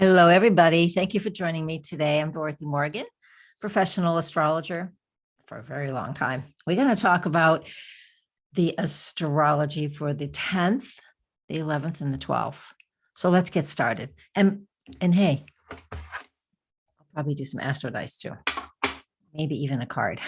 Hello, everybody. Thank you for joining me today. I'm Dorothy Morgan, professional astrologer for a very long time. We're going to talk about the astrology for the 10th, the 11th, and the 12th. So let's get started. And hey, I'll probably do some Astro Dice too. Maybe even a card.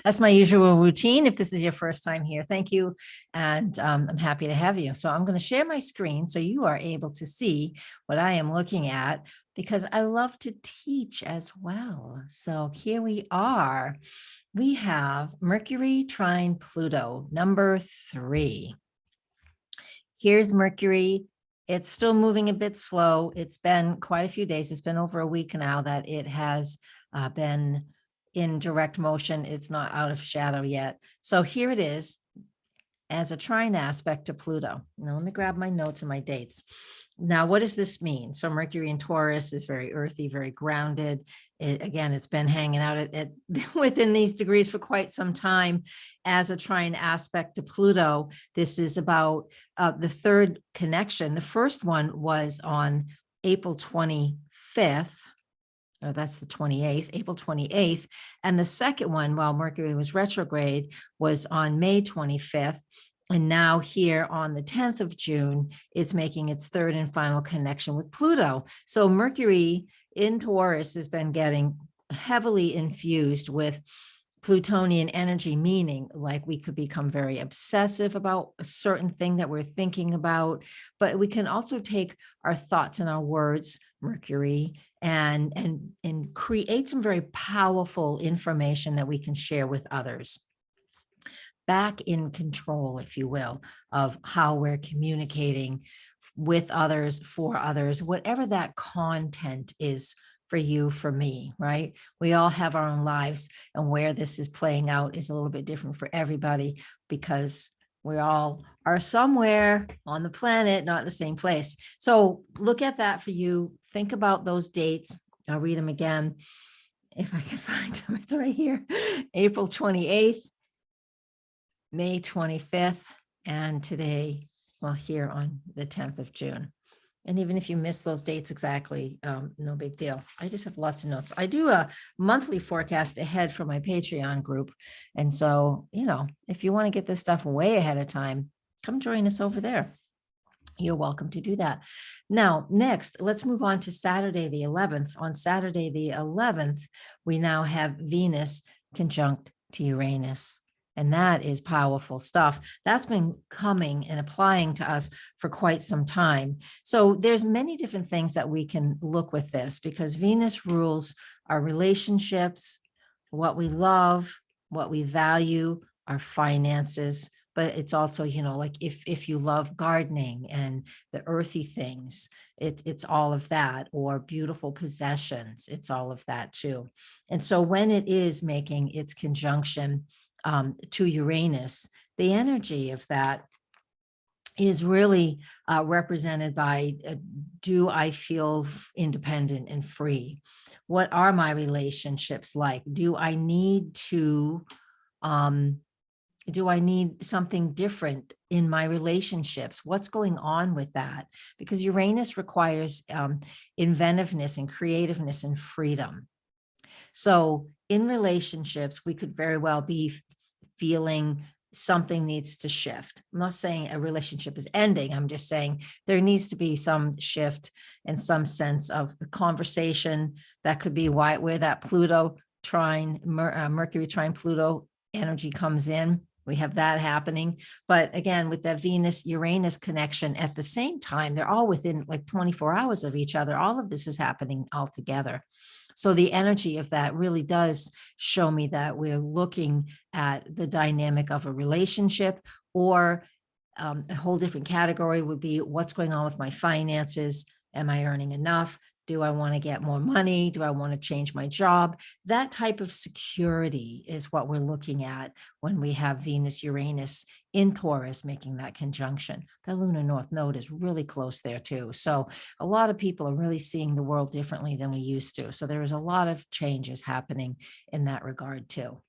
That's my usual routine. If this is your first time here, thank you. And I'm happy to have you. So I'm going to share my screen so you are able to see what I am looking at because I love to teach as well. So here we are. We have Mercury trine Pluto, number 3. Here's Mercury. It's still moving a bit slow. It's been quite a few days. It's been over a week now that it has been in direct motion. It's not out of shadow yet. So here it is as a trine aspect to Pluto. Now let me grab my notes and my dates. Now, what does this mean? So Mercury in Taurus is very earthy, very grounded. Again, it's been hanging out at within these degrees for quite some time as a trine aspect to Pluto. This is about the third connection. The first one was on April 25th. Oh, that's the 28th, April 28th. And the second one, while Mercury was retrograde, was on May 25th. And now here on the 10th of June, it's making its third and final connection with Pluto. So Mercury in Taurus has been getting heavily infused with Plutonian energy, meaning like we could become very obsessive about a certain thing that we're thinking about, but we can also take our thoughts and our words, Mercury, and create some very powerful information that we can share with others. Back in control, if you will, of how we're communicating with others, for others, whatever that content is for you, for me, right? We all have our own lives, and where this is playing out is a little bit different for everybody because we all are somewhere on the planet, not in the same place. So look at that for you. Think about those dates. I'll read them again. If I can find them, it's right here. April 28th, May 25th, and today, well, here on the 10th of June. And even if you miss those dates exactly, no big deal. I just have lots of notes. I do a monthly forecast ahead for my Patreon group. And so, if you want to get this stuff way ahead of time, come join us over there. You're welcome to do that. Now, next, let's move on to Saturday, the 11th. On Saturday, the 11th, we now have Venus conjunct to Uranus. And that is powerful stuff. That's been coming and applying to us for quite some time. So there's many different things that we can look with this because Venus rules our relationships, what we love, what we value, our finances. But it's also, like if you love gardening and the earthy things, it's all of that, or beautiful possessions, it's all of that too. And so when it is making its conjunction to Uranus, the energy of that is really represented by, do I feel independent and free? What are my relationships like? Do I need something different in my relationships? What's going on with that? Because Uranus requires inventiveness and creativeness and freedom. So in relationships, we could very well be feeling something needs to shift. I'm not saying a relationship is ending. I'm just saying there needs to be some shift and some sense of the conversation. That could be where that Pluto trine, Mercury trine Pluto energy comes in. We have that happening. But again, with that Venus-Uranus connection at the same time, they're all within like 24 hours of each other. All of this is happening all together. So the energy of that really does show me that we're looking at the dynamic of a relationship, or a whole different category would be what's going on with my finances. Am I earning enough? Do I want to get more money? Do I want to change my job? That type of security is what we're looking at when we have Venus-Uranus in Taurus making that conjunction. The lunar north node is really close there too. So a lot of people are really seeing the world differently than we used to. So there is a lot of changes happening in that regard too.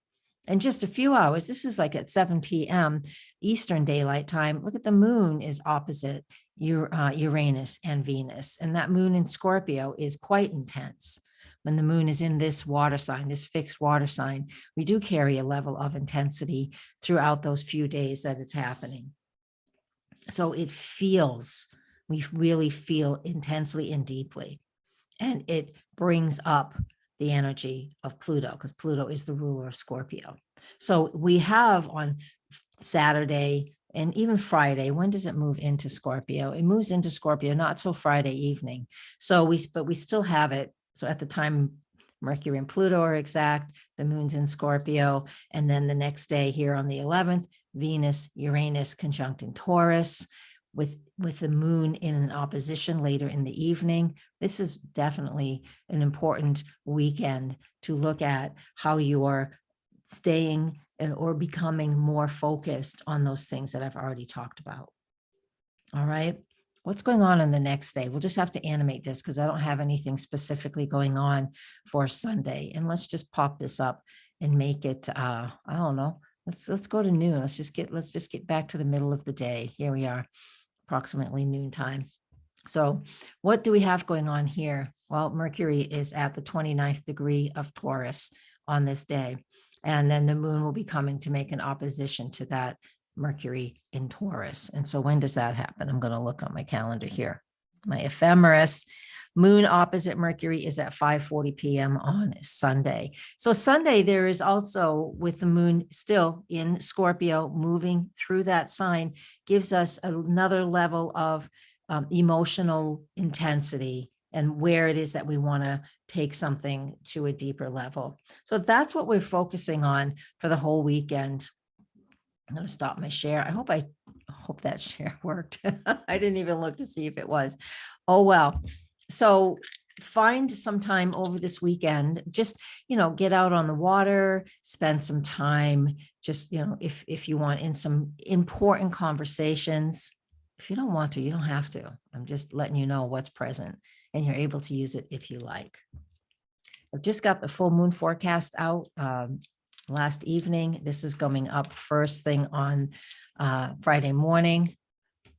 In just a few hours, this is like at 7 p.m. Eastern Daylight Time. Look at the moon is opposite Uranus and Venus. And that moon in Scorpio is quite intense. When the moon is in this water sign, this fixed water sign, we do carry a level of intensity throughout those few days that it's happening. So we really feel intensely and deeply. And it brings up the energy of Pluto, because Pluto is the ruler of Scorpio. So we have on Saturday and even Friday, when does it move into Scorpio? It moves into Scorpio not till Friday evening. But we still have it. So at the time Mercury and Pluto are exact, the moon's in Scorpio. And then the next day here on the 11th, Venus, Uranus conjunct in Taurus, with the moon in an opposition later in the evening. This is definitely an important weekend to look at how you are staying or becoming more focused on those things that I've already talked about. All right. What's going on the next day? We'll just have to animate this because I don't have anything specifically going on for Sunday. And let's just pop this up and make it, I don't know. Let's go to noon. Let's just get back to the middle of the day. Here we are, approximately noontime. So what do we have going on here? Well, Mercury is at the 29th degree of Taurus on this day. And then the moon will be coming to make an opposition to that Mercury in Taurus. And so when does that happen? I'm going to look on my calendar here. My ephemeris. Moon opposite Mercury is at 5:40 p.m. on Sunday. So Sunday, there is also, with the moon still in Scorpio, moving through that sign, gives us another level of emotional intensity and where it is that we want to take something to a deeper level. So that's what we're focusing on for the whole weekend. I'm going to stop my share. I hope that share worked. I didn't even look to see if it was. Oh, well. So find some time over this weekend, just, get out on the water, spend some time, just, if you want, in some important conversations. If you don't want to, you don't have to. I'm just letting you know what's present and you're able to use it if you like. I've just got the full moon forecast out last evening. This is coming up first thing on Friday morning.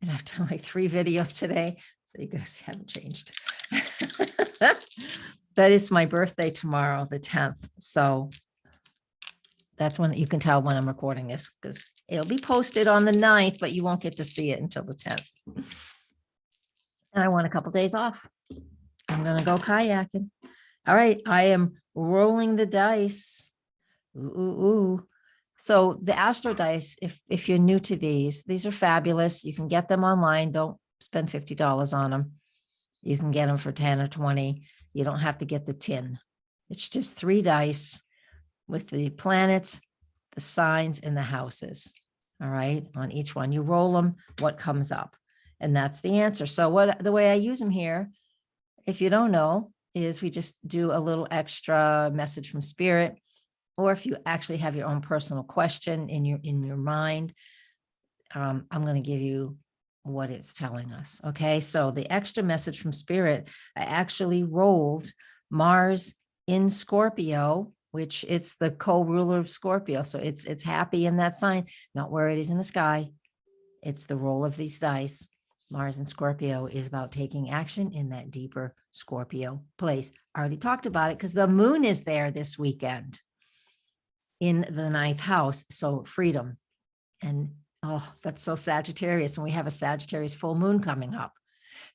And I've done like 3 videos today. So you guys haven't changed. That is my birthday tomorrow, the 10th. So that's when you can tell when I'm recording this, because it'll be posted on the 9th, but you won't get to see it until the 10th. And I want a couple days off. I'm going to go kayaking. All right. I am rolling the dice. Ooh. So the Astro Dice, if you're new to these are fabulous. You can get them online. Don't spend $50 on them. You can get them for 10 or 20. You don't have to get the tin. It's just 3 dice with the planets, the signs, and the houses. All right. On each one, you roll them, what comes up. And that's the answer. So the way I use them here, if you don't know, is we just do a little extra message from spirit. Or if you actually have your own personal question in your mind, I'm going to give you what it's telling us. Okay. So the extra message from spirit, I actually rolled Mars in Scorpio, which it's the co-ruler of Scorpio. So it's happy in that sign, not where it is in the sky. It's the roll of these dice. Mars in Scorpio is about taking action in that deeper Scorpio place. I already talked about it because the moon is there this weekend in the 9th house. So freedom. And that's so Sagittarius. And we have a Sagittarius full moon coming up.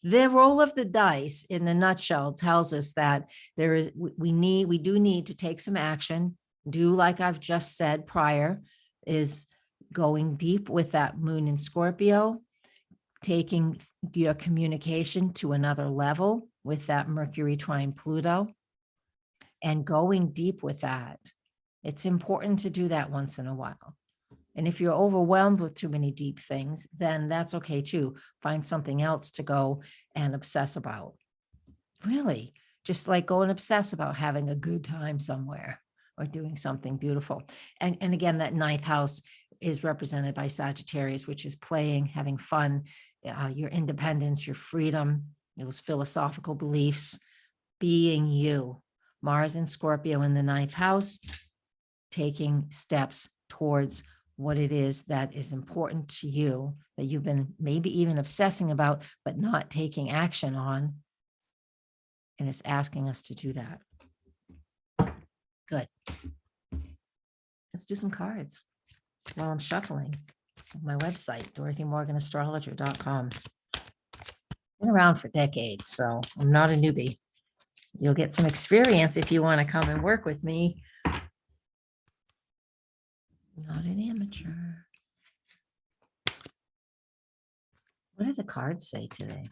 The roll of the dice in a nutshell tells us that we do need to take some action. Do like I've just said prior, is going deep with that moon in Scorpio, taking your communication to another level with that Mercury trine Pluto, and going deep with that. It's important to do that once in a while. And if you're overwhelmed with too many deep things, then that's okay too. Find something else to go and obsess about. Really, just like go and obsess about having a good time somewhere or doing something beautiful. And again, that 9th house is represented by Sagittarius, which is playing, having fun, your independence, your freedom, those philosophical beliefs, being you. Mars in Scorpio in the 9th house, taking steps towards what it is that is important to you, that you've been maybe even obsessing about, but not taking action on. And it's asking us to do that. Good. Let's do some cards while I'm shuffling. My website, DorothyMorganAstrologer.com. Been around for decades, so I'm not a newbie. You'll get some experience if you want to come and work with me. Not an amateur. What do the cards say today?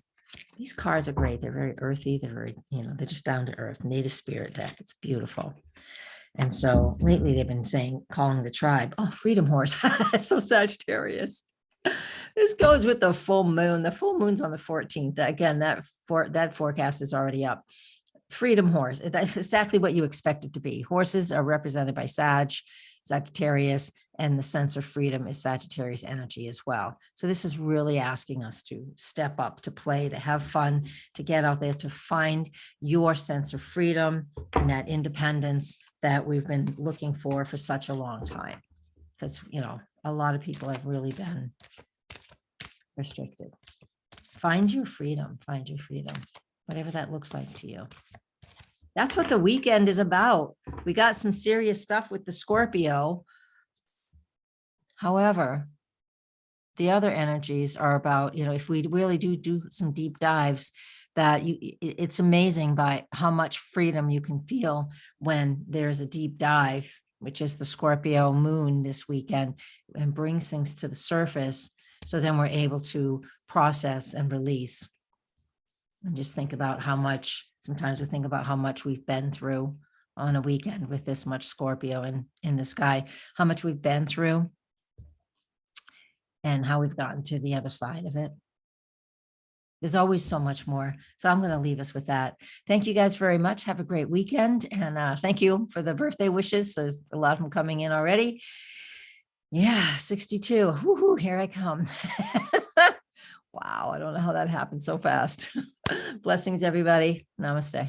These cards are great. They're very earthy. They're very, they're just down to earth. Native spirit deck. It's beautiful. And so lately they've been calling the tribe, oh, freedom horse. So Sagittarius. This goes with the full moon. The full moon's on the 14th. Again, that forecast is already up. Freedom horse. That's exactly what you expect it to be. Horses are represented by Sagittarius, and the sense of freedom is Sagittarius energy as well. So this is really asking us to step up, to play, to have fun, to get out there, to find your sense of freedom and that independence that we've been looking for such a long time. Because, a lot of people have really been restricted. Find your freedom, whatever that looks like to you. That's what the weekend is about. We got some serious stuff with the Scorpio. However, the other energies are about, if we really do some deep dives, that it's amazing by how much freedom you can feel when there's a deep dive, which is the Scorpio moon this weekend, and brings things to the surface. So then we're able to process and release. And just think about how much, sometimes we think about how much we've been through on a weekend with this much Scorpio in the sky, how much we've been through and how we've gotten to the other side of it. There's always so much more. So I'm going to leave us with that. Thank you guys very much. Have a great weekend. And thank you for the birthday wishes. So there's a lot of them coming in already. Yeah, 62. Woo-hoo, here I come. Wow, I don't know how that happened so fast. Blessings, everybody. Namaste.